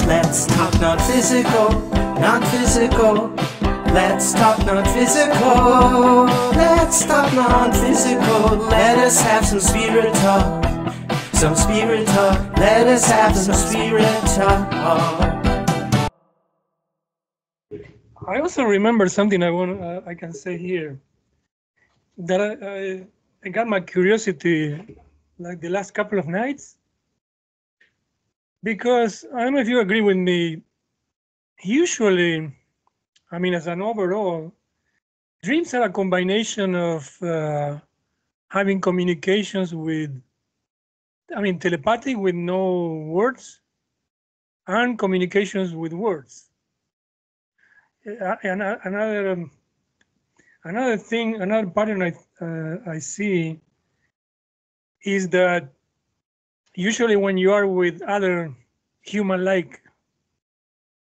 Let's talk non-physical, non-physical. Let's talk non-physical. Let's talk non-physical. Let us have some spirit talk. Some spirit talk. Let us have some spirit talk. I also remember something I can say here, that I got my curiosity like the last couple of nights, because I don't know if you agree with me. Usually, I mean, as an overall, dreams are a combination of having communications with, I mean, telepathic with no words, and communications with words. Another thing, another pattern I see is that usually when you are with other human-like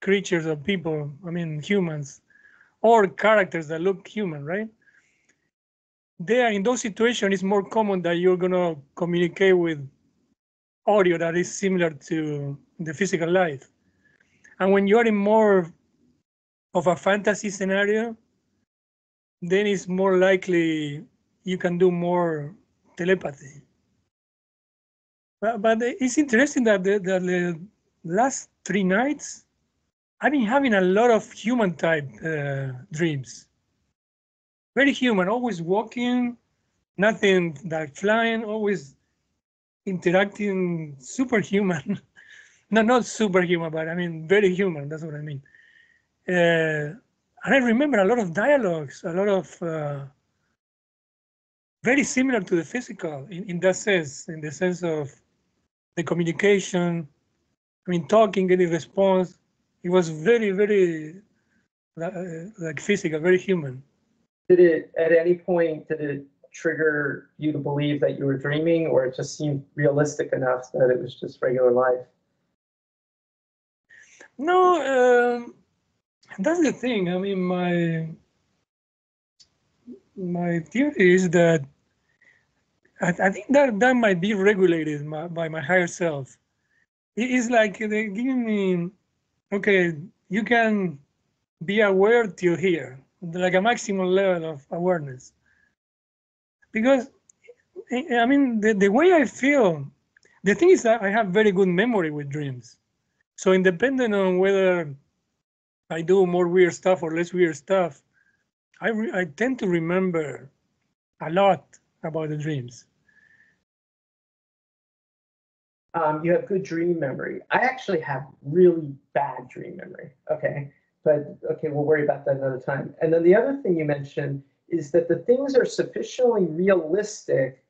creatures or people, I mean humans, or characters that look human, right? There, in those situations, it's more common that you're gonna communicate with audio that is similar to the physical life. And when you're in more of a fantasy scenario, then it's more likely you can do more telepathy. But it's interesting that the last 3 nights, I've been having a lot of human type dreams. Very human, always walking, nothing like flying, always interacting, superhuman. No, not superhuman, but I mean very human. That's what I mean. And I remember a lot of dialogues, a lot of very similar to the physical in that sense, in the sense of the communication. I mean, talking, getting response. It was very, very like physical, very human. Did it, at any point, did it trigger you to believe that you were dreaming, or it just seemed realistic enough that it was just regular life? No, that's the thing. I mean, my theory is that I think that might be regulated by my higher self. It is like they give me, okay, you can be aware till here, like a maximum level of awareness. Because, I mean, the way I feel, the thing is that I have very good memory with dreams. So independent on whether I do more weird stuff or less weird stuff, I tend to remember a lot about the dreams. You have good dream memory. I actually have really bad dream memory. Okay, but okay, we'll worry about that another time. And then the other thing you mentioned is that the things are sufficiently realistic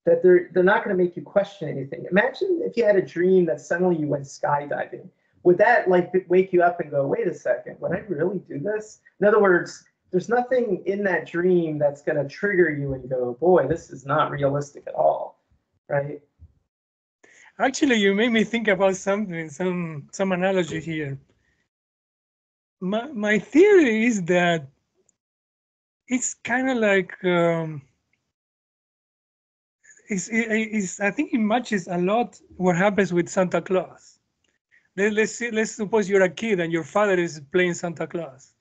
that they're not going to make you question anything. Imagine if you had a dream that suddenly you went skydiving. Would that like wake you up and go, wait a second, would I really do this? In other words, there's nothing in that dream that's going to trigger you and go, boy, this is not realistic at all, right? Actually, you made me think about something, some analogy here. My theory is that it's kind of like I think it matches a lot what happens with Santa Claus. Let's suppose you're a kid and your father is playing Santa Claus.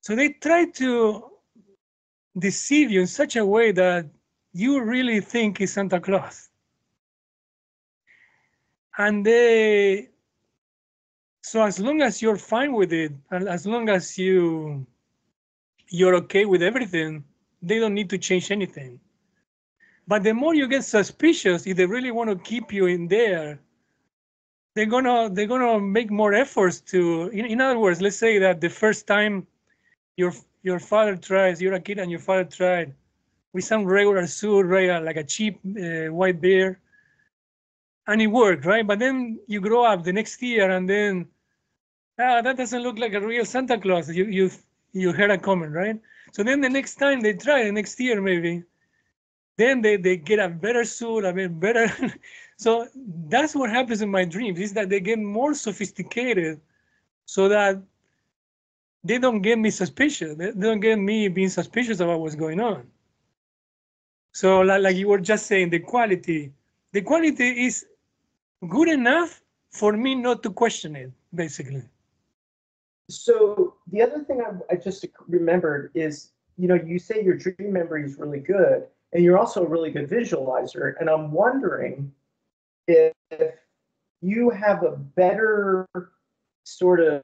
So they try to deceive you in such a way that you really think it's Santa Claus. And so as long as you're fine with it, and as long as you're okay with everything, they don't need to change anything. But the more you get suspicious, if they really want to keep you in there, they're gonna make more efforts to. In other words, let's say that the first time your father tries, you're a kid and your father tried with some regular suit, right, like a cheap white bear, and it worked, right? But then you grow up the next year, and then that doesn't look like a real Santa Claus. You heard a comment, right? So then the next time they try, the next year maybe, then they get a better suit, a bit better. So that's what happens in my dreams, is that they get more sophisticated so that they don't get me suspicious. They don't get me being suspicious about what's going on. So like you were just saying, the quality is good enough for me not to question it, basically. So the other thing I just remembered is, you say your dream memory is really good, and you're also a really good visualizer. And I'm wondering if you have a better sort of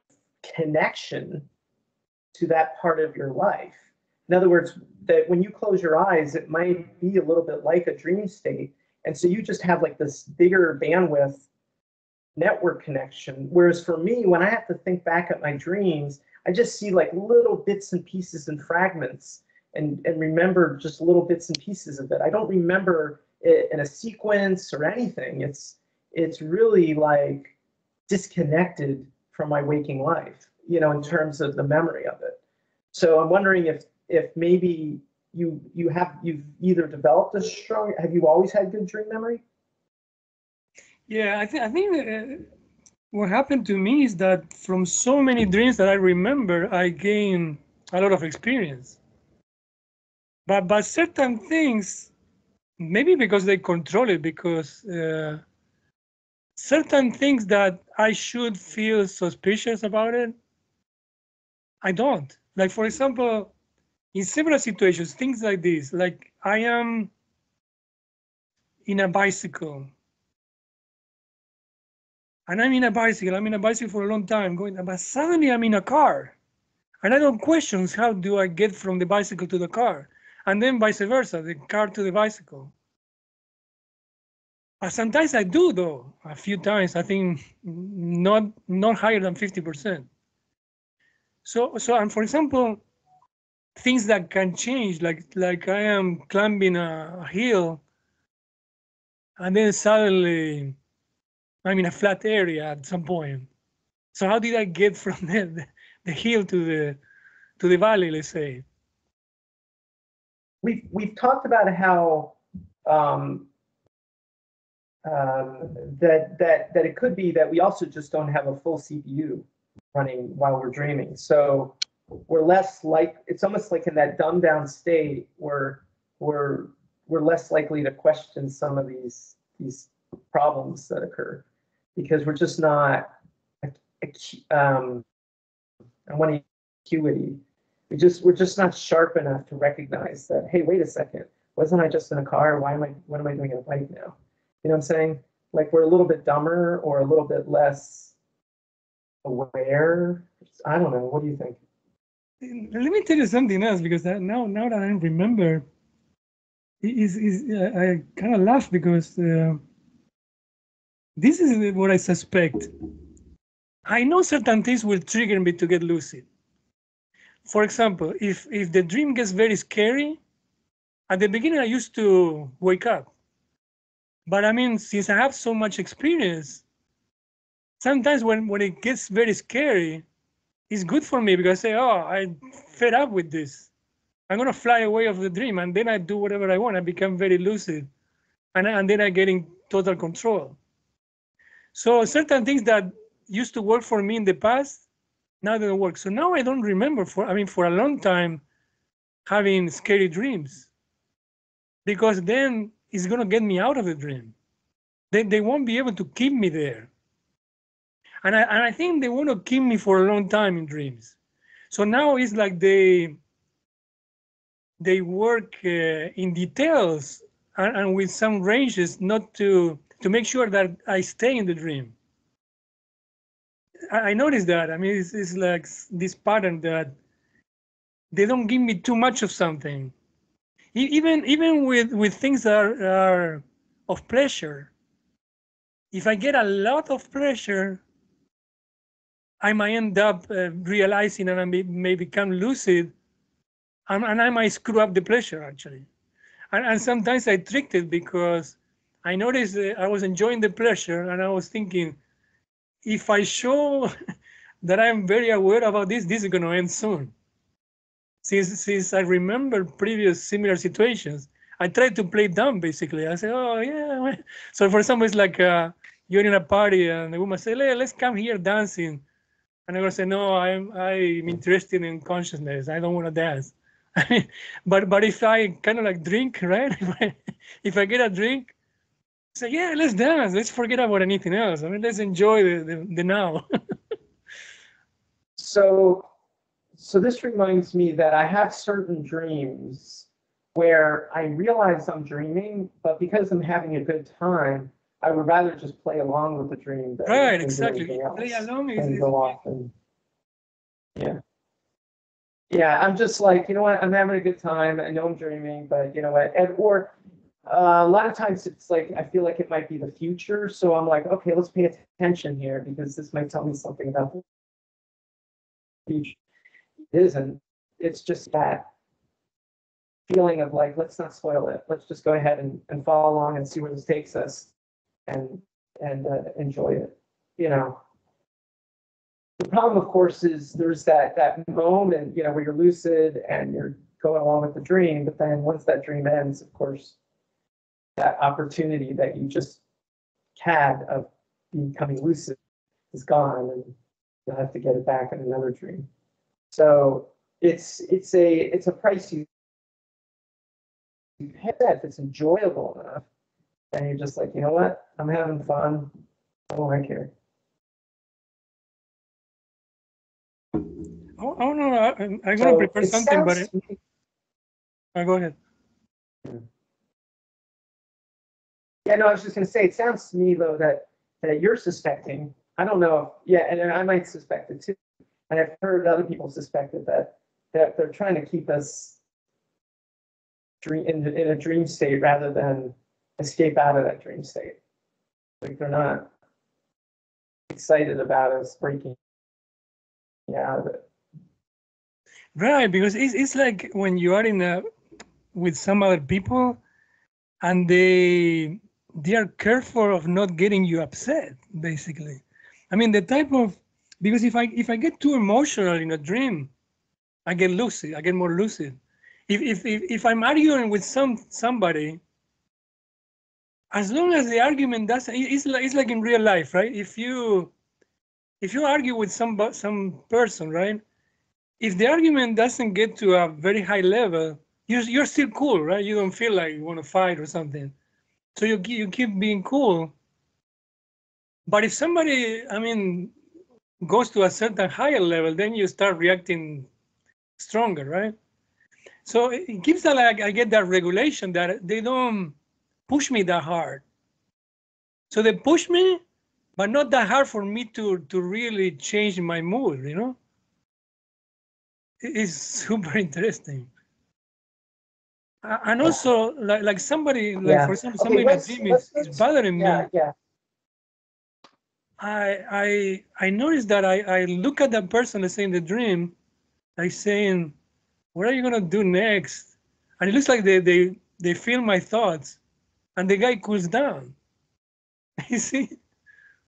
connection to that part of your life. In other words, that when you close your eyes, it might be a little bit like a dream state. And so you just have like this bigger bandwidth network connection. Whereas for me, when I have to think back at my dreams, I just see like little bits and pieces and fragments and remember just little bits and pieces of it. I don't remember it in a sequence or anything. It's really like disconnected from my waking life, in terms of the memory of it. So I'm wondering if maybe you've either developed a strong, have you always had good dream memory? Yeah, I think what happened to me is that from so many dreams that I remember, I gained a lot of experience. But certain things, maybe because they control it, because certain things that I should feel suspicious about it, I don't. Like, for example, in several situations, things like this, like I am in a bicycle. And I'm in a bicycle for a long time, but suddenly I'm in a car. And I don't question how do I get from the bicycle to the car. And then vice versa, the car to the bicycle. But sometimes I do, though, a few times, I think not higher than 50%. So and for example, things that can change, like I am climbing a hill, and then suddenly I'm in a flat area at some point. So how did I get from the hill to the valley, let's say? We've talked about how that it could be that we also just don't have a full CPU running while we're dreaming. So we're less like, it's almost like in that dumbed down state where we're less likely to question some of these problems that occur because we're just not I want acuity. We're just not sharp enough to recognize that, hey, wait a second, wasn't I just in a car? What am I doing in a bike now? You know what I'm saying? Like we're a little bit dumber or a little bit less aware. I don't know. What do you think? Let me tell you something else, because now that I remember, I kind of laugh because this is what I suspect. I know certain things will trigger me to get lucid. For example, if the dream gets very scary, at the beginning I used to wake up. But I mean, since I have so much experience, sometimes when it gets very scary, it's good for me because I say, oh, I'm fed up with this. I'm going to fly away of the dream, and then I do whatever I want. I become very lucid, and then I get in total control. So certain things that used to work for me in the past, now they don't work. So now I don't remember for a long time having scary dreams, because then it's going to get me out of the dream. They won't be able to keep me there. And I think they want to keep me for a long time in dreams. So now it's like they work in details and with some ranges, not to make sure that I stay in the dream. I noticed that. I mean, it's like this pattern that they don't give me too much of something. Even with things that are of pleasure. If I get a lot of pleasure, I might end up realizing, and I may become lucid, and I might screw up the pleasure, actually. And sometimes I tricked it because I noticed I was enjoying the pleasure, and I was thinking, if I show that I'm very aware about this is going to end soon. Since I remember previous similar situations, I tried to play dumb, basically. I say, oh, yeah. So, for example, it's like you're in a party, and the woman say, let's come here dancing. And I'm going to say, no, I'm interested in consciousness. I don't want to dance. but if I kind of like drink, right? If I get a drink, So yeah, let's dance. Let's forget about anything else. I mean, let's enjoy the now. So this reminds me that I have certain dreams where I realize I'm dreaming, but because I'm having a good time, I would rather just play along with the dream Right, than do exactly. anything else. Play along And is go off and yeah, I'm just like, you know what, I'm having a good time. I know I'm dreaming, but you know what, a lot of times it's like I feel like it might be the future, so I'm like, okay, let's pay attention here because this might tell me something about the future. It isn't. It's just that feeling of like, let's not spoil it. Let's just go ahead and follow along and see where this takes us, and enjoy it. You know. The problem, of course, is there's that moment, you know, where you're lucid and you're going along with the dream, but then once that dream ends, of course, that opportunity that you just had of becoming lucid is gone, and you'll have to get it back in another dream. So it's a price you pay. If it's enjoyable enough, and you're just like, you know what, I'm having fun. Oh, I care. oh no, I'm gonna So prepare it something, but sounds. go ahead. Yeah, no, I was just going to say, it sounds to me, though, that you're suspecting. I don't know. Yeah, and I might suspect it too. And I've heard other people suspect it, that they're trying to keep us in a dream state rather than escape out of that dream state. Like they're not excited about us breaking out of it. Right, because it's like when you are with some other people, and they are careful of not getting you upset, basically. I mean, the type of, because if I get too emotional in a dream, I get lucid. I get more lucid. If I'm arguing with somebody, as long as the argument doesn't, it's like in real life, right? If you argue with some person, right? If the argument doesn't get to a very high level, you're still cool, right? You don't feel like you want to fight or something. So you keep being cool. But if somebody, I mean, goes to a certain higher level, then you start reacting stronger, right? So it gives that, like, I get that regulation that they don't push me that hard. So they push me, but not that hard for me to really change my mood, you know? It's super interesting. And also, like somebody, like for example, somebody in a dream is bothering me. Yeah. I noticed that I look at that person, let's say in the dream, like saying, what are you gonna do next? And it looks like they feel my thoughts, and the guy cools down. You see?